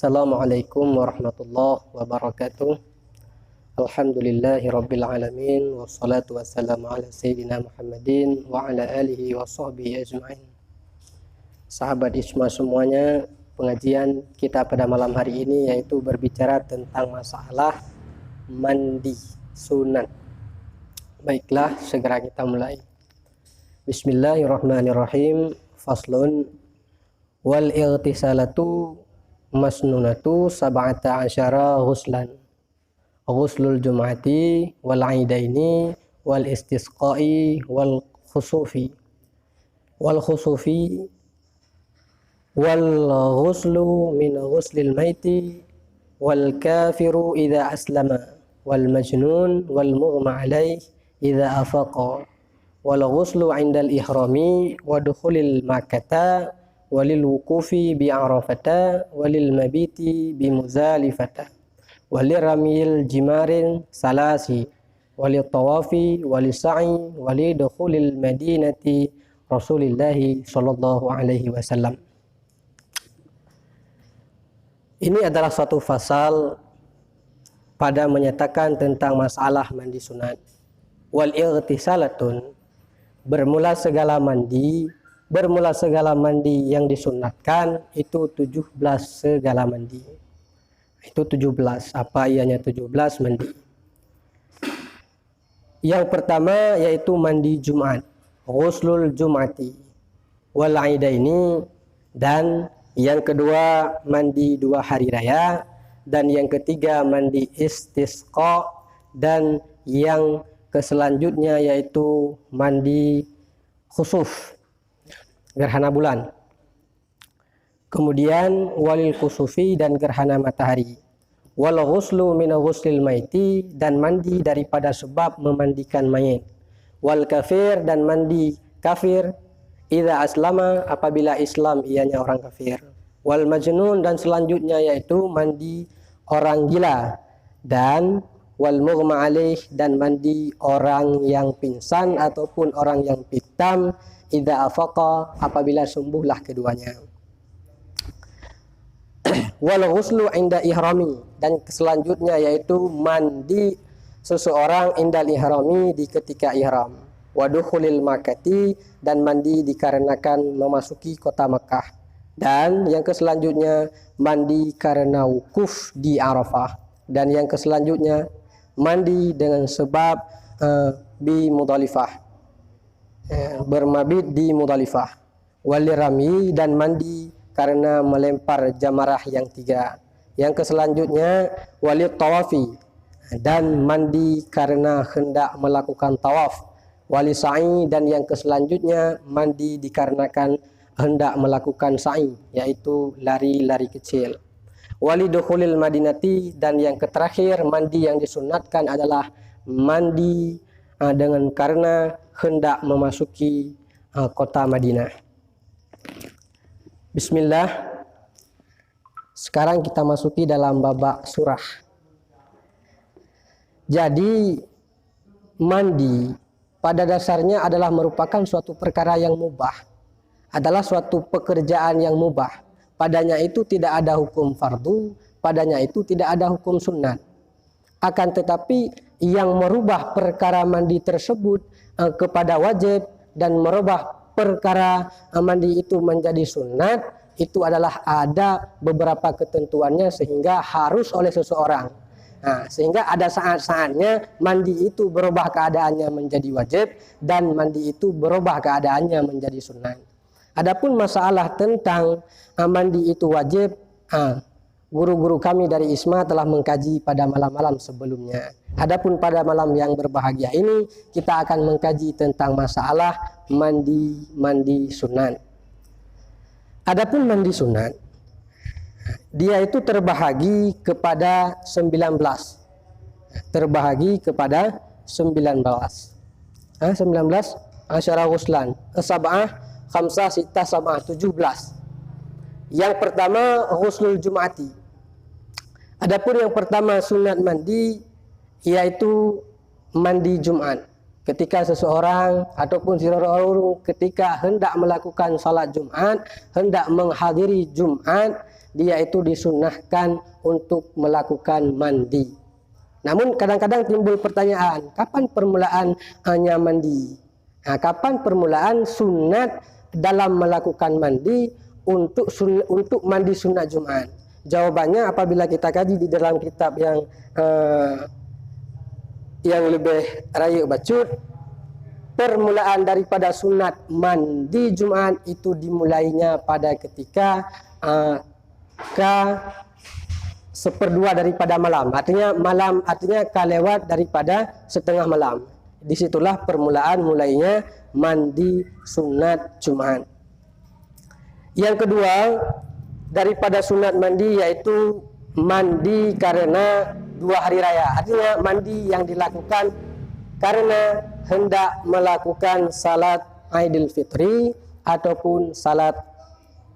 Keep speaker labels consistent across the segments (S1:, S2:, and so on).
S1: Assalamualaikum warahmatullahi wabarakatuh. Alhamdulillahi rabbil alamin. Wassalatu wassalamu ala sayyidina Muhammadin wa ala alihi wa sahbihi ajma'in. Sahabat Isma semuanya, pengajian kita pada malam hari ini yaitu berbicara tentang masalah mandi sunat. Baiklah, segera kita mulai. Bismillahirrahmanirrahim. Faslun. Wal ightisalatu masnunatu sab'ata asyara ghuslan. Ghuslul jum'ati wal aidaini wal istisqai wal khusufi wal ghuslu min ghuslil maiti wal kafiru idza aslama wal majnun wal mughma alaih idza afaqa wal ghuslu 'indal ihrami wa dukhulil makkata walil wukufi bi arafata walil mabiti bi muzalifata walil ramil jimarin salasi walil tawafi walil sa'i walil dukhulil madinati Rasulillahi sallallahu alaihi wasallam. Ini adalah suatu fasal pada menyatakan tentang masalah mandi sunat. Wal ightisalatun, bermula segala mandi yang disunatkan itu 17 segala mandi. Itu 17. Apa ianya 17 mandi? Yang pertama yaitu mandi Jumat, ghuslul jum'ati wal aidaini, dan yang kedua mandi 2 hari raya, dan yang ketiga mandi istisqa, dan yang keselanjutnya yaitu mandi khusuf, gerhana bulan. Kemudian walil kusufi, dan gerhana matahari. Wal ghuslu min ghuslil maiti, dan mandi daripada sebab memandikan mayit. Wal kafir, dan mandi kafir. Idza aslama, apabila Islam ianya orang kafir. Wal majnun, dan selanjutnya yaitu mandi orang gila. Dan wal mughma alaih, dan mandi orang yang pingsan ataupun orang yang pitam. Idza afaqa, apabila sembuhlah keduanya. Wal ghuslu 'inda ihrami, dan selanjutnya yaitu mandi seseorang indal ihrami, di ketika ihram. Wa dukhulil makkati, dan mandi dikarenakan memasuki kota Makkah. Dan yang keselanjutnya mandi karena wukuf di Arafah. Dan yang keselanjutnya mandi dengan sebab bi Mudhalifah, bermabit di Mudhalifah. Walirami, dan mandi karena melempar jamarah yang 3. Yang keselanjutnya walit tawafi, dan mandi karena hendak melakukan tawaf. Wali sa'i, dan yang keselanjutnya mandi dikarenakan hendak melakukan sa'i, yaitu lari-lari kecil. Wali dukhulil madinati, dan yang terakhir mandi yang disunatkan adalah mandi dengan karena hendak memasuki kota Madinah. Bismillah. Sekarang kita masuki dalam babak surah. Jadi mandi pada dasarnya adalah merupakan suatu perkara yang mubah, adalah suatu pekerjaan yang mubah. Padanya itu tidak ada hukum fardu, padanya itu tidak ada hukum sunnat. Akan tetapi yang merubah perkara mandi tersebut kepada wajib dan merubah perkara mandi itu menjadi sunat, itu adalah ada beberapa ketentuannya sehingga harus oleh seseorang. Nah, sehingga ada saat-saatnya mandi itu berubah keadaannya menjadi wajib, dan mandi itu berubah keadaannya menjadi sunat. Adapun masalah tentang mandi itu wajib, guru-guru kami dari Isma telah mengkaji pada malam-malam sebelumnya. Adapun pada malam yang berbahagia ini kita akan mengkaji tentang masalah mandi sunat. Adapun mandi sunat, dia itu terbahagi kepada 19. Terbahagi kepada 19. 19 asyara ghuslan. Sab'ah, khamsah, sittah, sab'ah, 17. Yang pertama ghuslul jum'ati. Adapun yang pertama sunat mandi yaitu mandi Jumat. Ketika seseorang ataupun seseorang ketika hendak melakukan salat Jumat, hendak menghadiri Jumat, dia itu disunnahkan untuk melakukan mandi. Namun kadang-kadang timbul pertanyaan, kapan permulaan hanya mandi? Nah, kapan permulaan sunat dalam melakukan mandi untuk mandi sunat Jumat? Jawabannya apabila kita kaji di dalam kitab yang lebih rayu bacut, permulaan daripada sunat mandi Jumat itu dimulainya pada ketika seperdua daripada malam. Artinya kalewat daripada setengah malam. Disitulah permulaan mulainya mandi sunat Jumat. Yang kedua daripada sunat mandi yaitu mandi karena 2 hari raya. Artinya mandi yang dilakukan karena hendak melakukan salat Aidil Fitri ataupun salat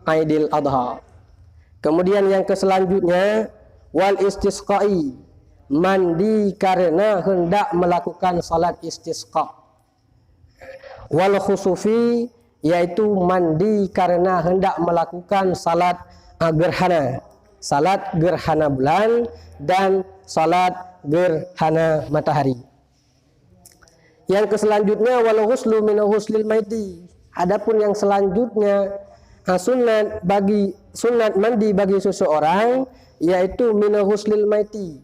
S1: Aidil Adha. Kemudian yang selanjutnya wal istisqai, mandi karena hendak melakukan salat istisqa. Wal khusufi, yaitu mandi karena hendak melakukan salat gerhana, salat gerhana bulan dan salat gerhana matahari. Yang selanjutnya wal ghuslu min ghuslil maiti. Adapun yang selanjutnya sunat mandi bagi seseorang yaitu min ghuslil maiti.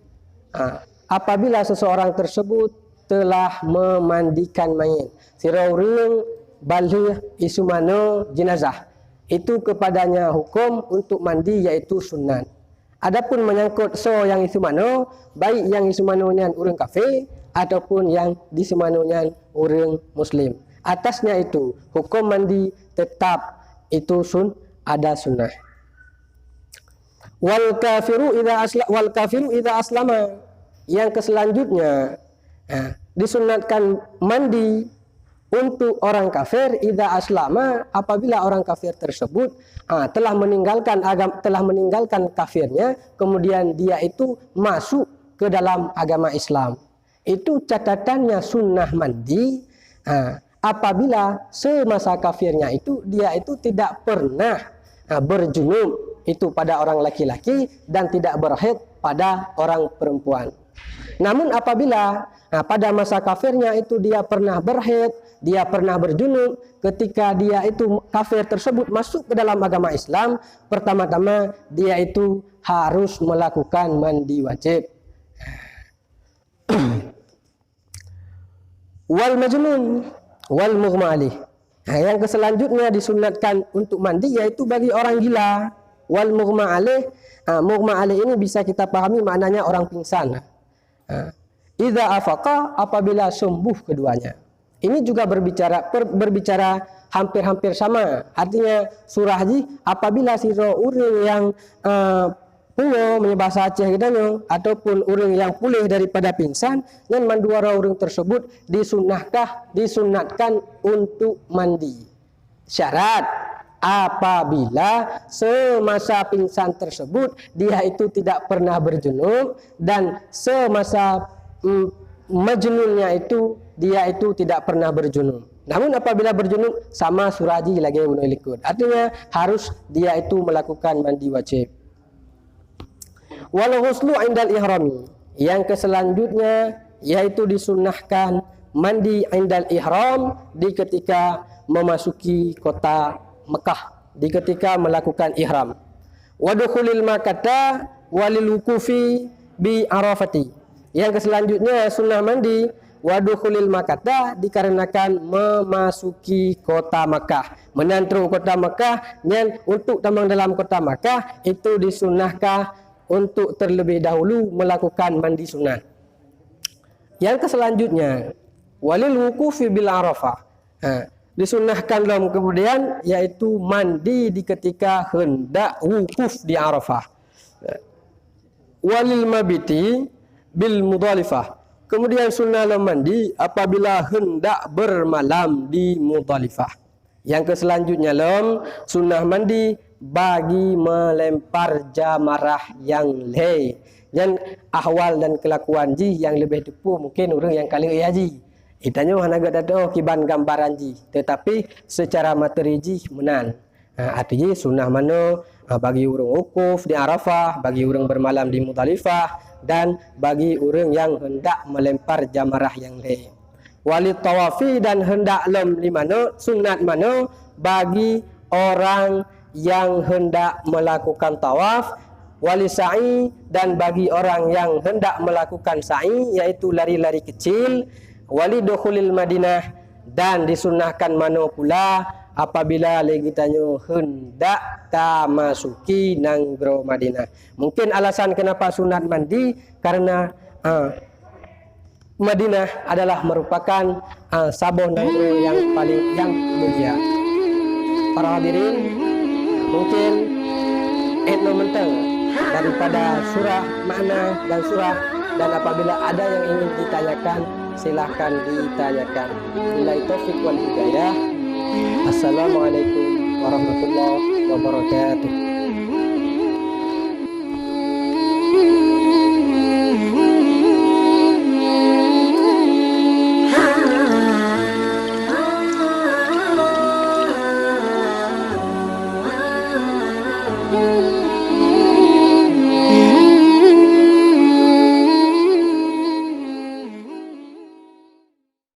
S1: Apabila seseorang tersebut telah memandikan mayit, siraurung balih isumano jenazah, itu kepadanya hukum untuk mandi yaitu sunat. Adapun menyangkut yang isumano, baik yang isumanonya orang kafir ataupun yang disemanonya orang muslim, atasnya itu hukum mandi tetap itu ada sunnah. Wal kafiru idza aslama. Yang selanjutnya disunatkan mandi untuk orang kafir idza aslama, apabila orang kafir tersebut telah meninggalkan kafirnya, kemudian dia itu masuk ke dalam agama Islam. Itu catatannya sunnah mandi apabila semasa kafirnya itu dia itu tidak pernah berjunub itu pada orang laki-laki dan tidak berhaid pada orang perempuan. Namun apabila pada masa kafirnya itu dia pernah berhaid, dia pernah berjunub, ketika dia itu kafir tersebut masuk ke dalam agama Islam, pertama-tama dia itu harus melakukan mandi wajib. Wal majnun wal mughma alaih. Yang selanjutnya disunatkan untuk mandi yaitu bagi orang gila. Wal mughma alaih. Mughma alaih ini bisa kita pahami maknanya orang pingsan. Idza afaqa, apabila sembuh keduanya. Ini juga berbicara hampir-hampir sama. Artinya surah haji apabila sira urang yang punya bahasa Aceh kitanya ataupun orang yang pulih daripada pingsan dan manduara orang tersebut disunatkan untuk mandi. Syarat apabila semasa pingsan tersebut dia itu tidak pernah berjunub dan semasa majnunnya itu dia itu tidak pernah berjunub. Namun apabila berjunub sama suraji lagi menurut ikut. Artinya harus dia itu melakukan mandi wajib. Wal ghuslu indal ihrami. Yang selanjutnya yaitu disunnahkan mandi indal ihram di ketika memasuki kota Mekah, di ketika melakukan ihram. Wa dukhulil Makkah walil wuqufi bi Arafati. Yang selanjutnya sunnah mandi wa dukhulil Makkah dikarenakan memasuki kota Mekah, menantru kota Mekah, dan untuk tambang dalam kota Mekah itu disunnahkan untuk terlebih dahulu melakukan mandi sunat. Yang selanjutnya walil wuqufi bil Arafah. Disunnahkan dalam kemudian yaitu mandi di ketika hendak wukuf di Arafah. Walil mabiti bil Mudhalifah. Kemudian sunnah mandi apabila hendak bermalam di Mudhalifah. Yang selanjutnya sunnah mandi bagi melempar jamarah yang leh. Dan ahwal dan kelakuan ji yang lebih tepu mungkin orang yang kali haji. Itanya hanaga dato kiban gambaran ji, tetapi secara materi ji menan. Artinya sunnah mano bagi orang wukuf di Arafah, bagi orang bermalam di Muzdalifah, dan bagi orang yang hendak melempar jamarah yang lain. Wali tawafi, dan hendak lem di mana, sunat mana bagi orang yang hendak melakukan tawaf. Wali sa'i, dan bagi orang yang hendak melakukan sa'i, yaitu lari-lari kecil. Wali dukhulil Madinah, dan disunahkan mana pula apabila lagi tanya hendak masuki nanggro Madinah. Mungkin alasan kenapa sunat mandi karena Madinah adalah merupakan sabuh nanggro yang paling mulia. Para hadirin, mungkin etno menteng daripada surah makna dan surah, dan apabila ada yang ingin ditanyakan silahkan ditanyakan. Billahi taufik wal hidayah. Assalamualaikum warahmatullahi wabarakatuh.